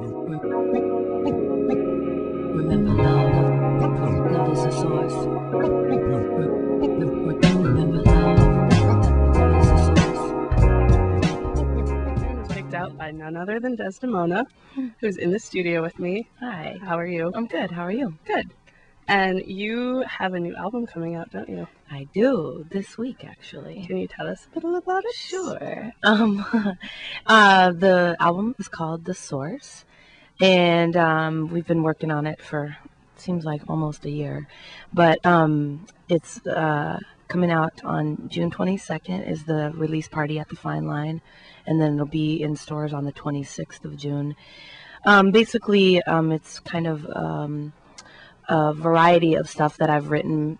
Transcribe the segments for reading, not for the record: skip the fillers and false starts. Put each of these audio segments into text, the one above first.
Remember love. Love is the source. Remember love. Love is the source. I'm picked out by none other than Desdamona, who's in the studio with me. Hi. How are you? I'm good. How are you? Good. And you have a new album coming out, don't you? I do. This week, actually. Can you tell us a little about it? Sure. The album is called The Source, and we've been working on it for, seems like almost a year. But it's coming out on June 22nd is the release party at the Fine Line, and then it'll be in stores on the 26th of June. Basically, it's kind of a variety of stuff that I've written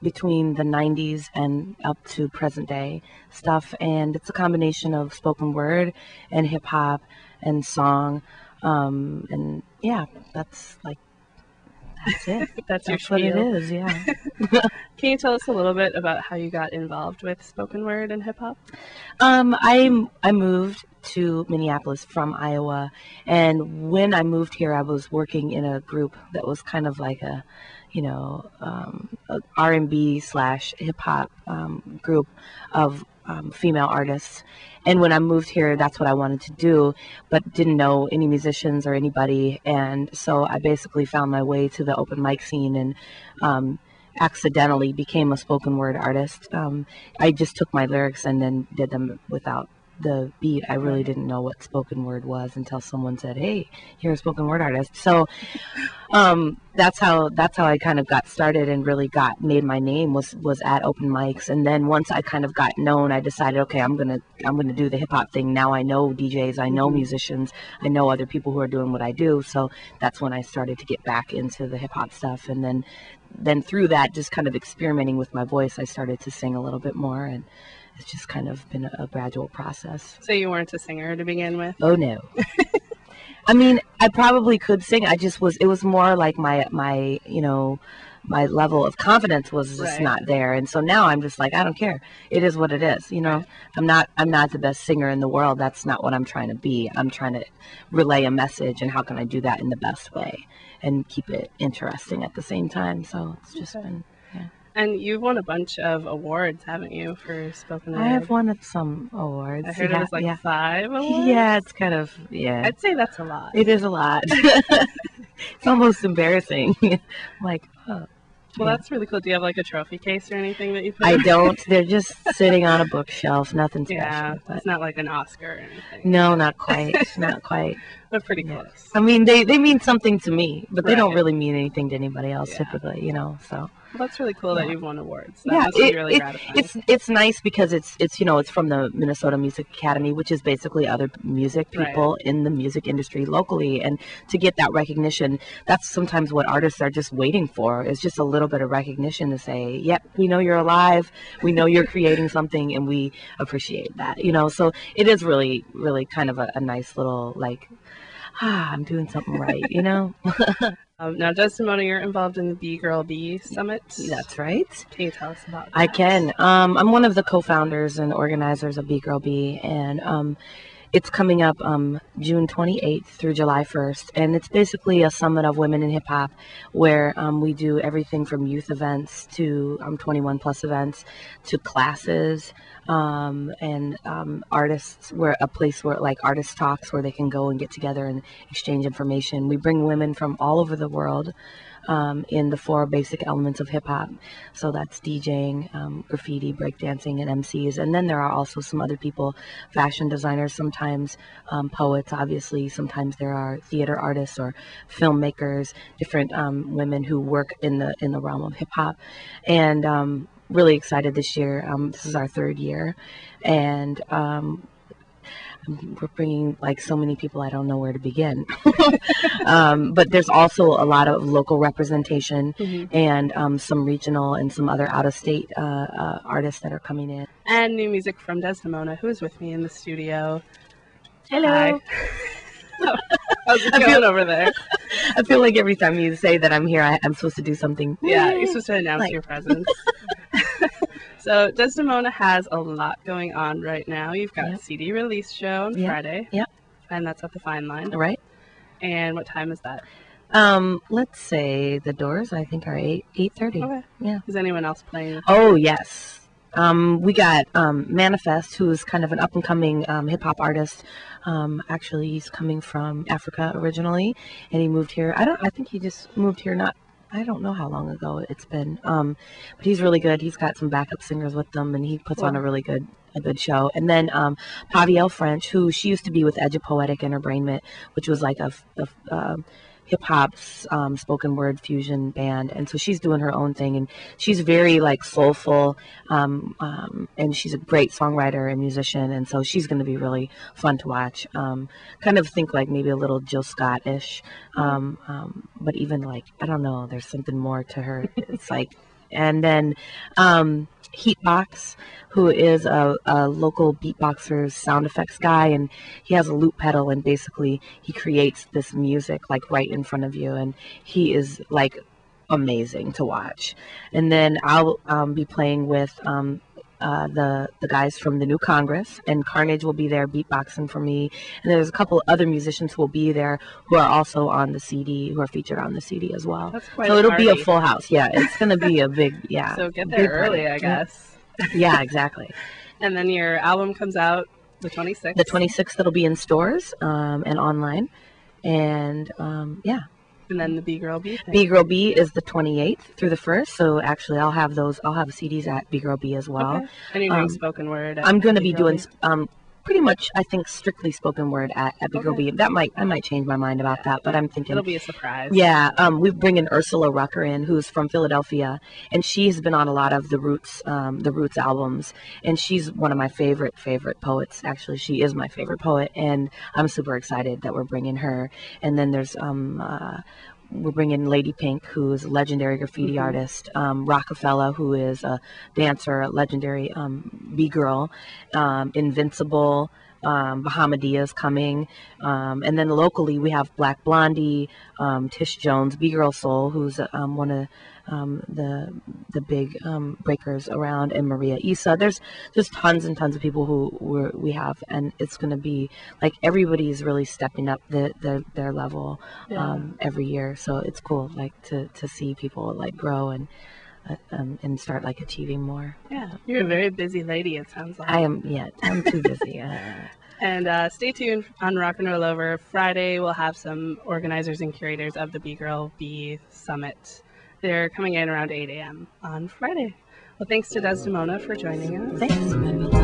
between the 90s and up to present day stuff, and it's a combination of spoken word and hip hop and song, and yeah, that's it. That's your what it spiel. is. Yeah. Can you tell us a little bit about how you got involved with spoken word and hip hop? I moved to Minneapolis from Iowa, and when I moved here, I was working in a group that was kind of like a R&B / hip hop group of female artists. And when I moved here, that's what I wanted to do, but didn't know any musicians or anybody. And so I basically found my way to the open mic scene and accidentally became a spoken word artist. I just took my lyrics and then did them without the beat. I really didn't know what spoken word was until someone said, "Hey, you're a spoken word artist." So that's how I kind of got started and really made my name was at open mics. And then once I kind of got known, I decided, okay, I'm gonna do the hip hop thing. Now I know DJs, I know musicians, I know other people who are doing what I do. So that's when I started to get back into the hip hop stuff. And then through that, just kind of experimenting with my voice, I started to sing a little bit more, and it's just kind of been a gradual process. So you weren't a singer to begin with? Oh no. I mean, I probably could sing. It was more like my level of confidence was just not there. And so now I'm just like, I don't care. It is what it is. Right. I'm not the best singer in the world. That's not what I'm trying to be. I'm trying to relay a message, and how can I do that in the best way and keep it interesting at the same time. So it's just been, yeah. And you've won a bunch of awards, haven't you, for spoken word? I have won some awards. I heard it was 5 awards? Yeah, it's kind of, yeah. I'd say that's a lot. It is a lot. It's almost embarrassing. Like, oh. Well, that's really cool. Do you have like a trophy case or anything that you put I in? don't. They're just sitting on a bookshelf. Nothing special. Yeah, But it's not like an Oscar or anything. no, not quite. Not quite. But pretty Yeah. close. I mean, they mean something to me, but they don't Right. really mean anything to anybody else Yeah. typically, so. Well, that's really cool that Yeah. you've won awards. That Yeah, must be really gratifying. it's nice because it's from the Minnesota Music Academy, which is basically other music people in the music industry locally, and to get that recognition, that's sometimes what artists are just waiting for, is just a little bit of recognition to say, yep, we know you're alive, we know you're creating something, and we appreciate that, so it is really, really kind of a nice little, like, I'm doing something right, Now, Desdamona, you're involved in the B Girl B Summit. That's right. Can you tell us about that? I can. I'm one of the co-founders and organizers of B Girl B, and it's coming up June 28th through July 1st, and it's basically a summit of women in hip-hop where we do everything from youth events to 21 plus events to classes and artists, where a place where like artist talks where they can go and get together and exchange information. We bring women from all over the world in the 4 basic elements of hip-hop. So that's DJing, graffiti, breakdancing, and MCs. And then there are also some other people, fashion designers, sometimes poets, obviously. Sometimes there are theater artists or filmmakers, different women who work in the realm of hip-hop. And really excited this year. This is our 3rd year. And we're bringing like so many people, I don't know where to begin. But there's also a lot of local representation and some regional and some other out-of-state artists that are coming in. And new music from Desdamona, who is with me in the studio. Hello. Hi. How's it going over there? I feel like every time you say that I'm here, I'm supposed to do something. Yeah, you're supposed to announce your presence. So Desdamona has a lot going on right now. You've got a CD release show on Friday. Yep. And that's at the Fine Line. Right. And what time is that? Let's say the doors, I think, are 8:30. Okay. Yeah. Is anyone else playing? Oh, yes. We got Manifest, who's kind of an up-and-coming hip-hop artist. Actually, he's coming from Africa originally, and he moved here. I think he just moved here I don't know how long ago it's been. But he's really good. He's got some backup singers with them, and he puts on a really good show. And then Pavielle French, who she used to be with Edge of Poetic Enterbrainment, which was like a hip hop spoken word fusion band, and so she's doing her own thing, and she's very like soulful, and she's a great songwriter and musician, and so she's going to be really fun to watch. Kind of think like maybe a little Jill Scott-ish, but even like I don't know, there's something more to her. It's like, and then Heatbox, who is a local beatboxer sound effects guy, and he has a loop pedal, and basically he creates this music like right in front of you, and he is like amazing to watch. And then I'll be playing with the guys from the New Congress, and Carnage will be there beatboxing for me, and there's a couple other musicians who will be there who are also on the CD, who are featured on the CD as well. That's quite so a it'll party. be a full house. Yeah, it's going to be a big So get there early, I guess. Yeah, exactly. And then your album comes out the 26th. The 26th, it'll be in stores and online, and yeah. And then the B-Girl B thing. B-Girl B is the 28th through the 1st. So actually, I'll have CDs at B-Girl B as well. Okay. And you're doing spoken word. I'm going to be B-Girl doing pretty much, I think, strictly spoken word at B-Girl B. I might change my mind about that, but I'm thinking it'll be a surprise. Yeah, we bring in Ursula Rucker in, who's from Philadelphia, and she's been on a lot of the Roots albums, and she's one of my favorite poets. Actually, she is my favorite poet, and I'm super excited that we're bringing her. And then there's we're bringing Lady Pink, who is a legendary graffiti artist, Rockefeller, who is a dancer, a legendary B-girl, Invincible, Bahamadia coming, and then locally we have Black Blondie, Tish Jones, B-Girl Soul, who's one of the big breakers around, and Maria Issa. There's just tons and tons of people who we have, and it's going to be like everybody's really stepping up their level every year. So it's cool, like to see people like grow and start like achieving more. Yeah, you're a very busy lady, it sounds like. I am. Yeah, I'm too busy. And stay tuned on Rock and Roll Over. Friday we'll have some organizers and curators of the B-Girl B Summit. They're coming in around 8 a.m. on Friday. Well, thanks to Desdamona for joining us. Thanks.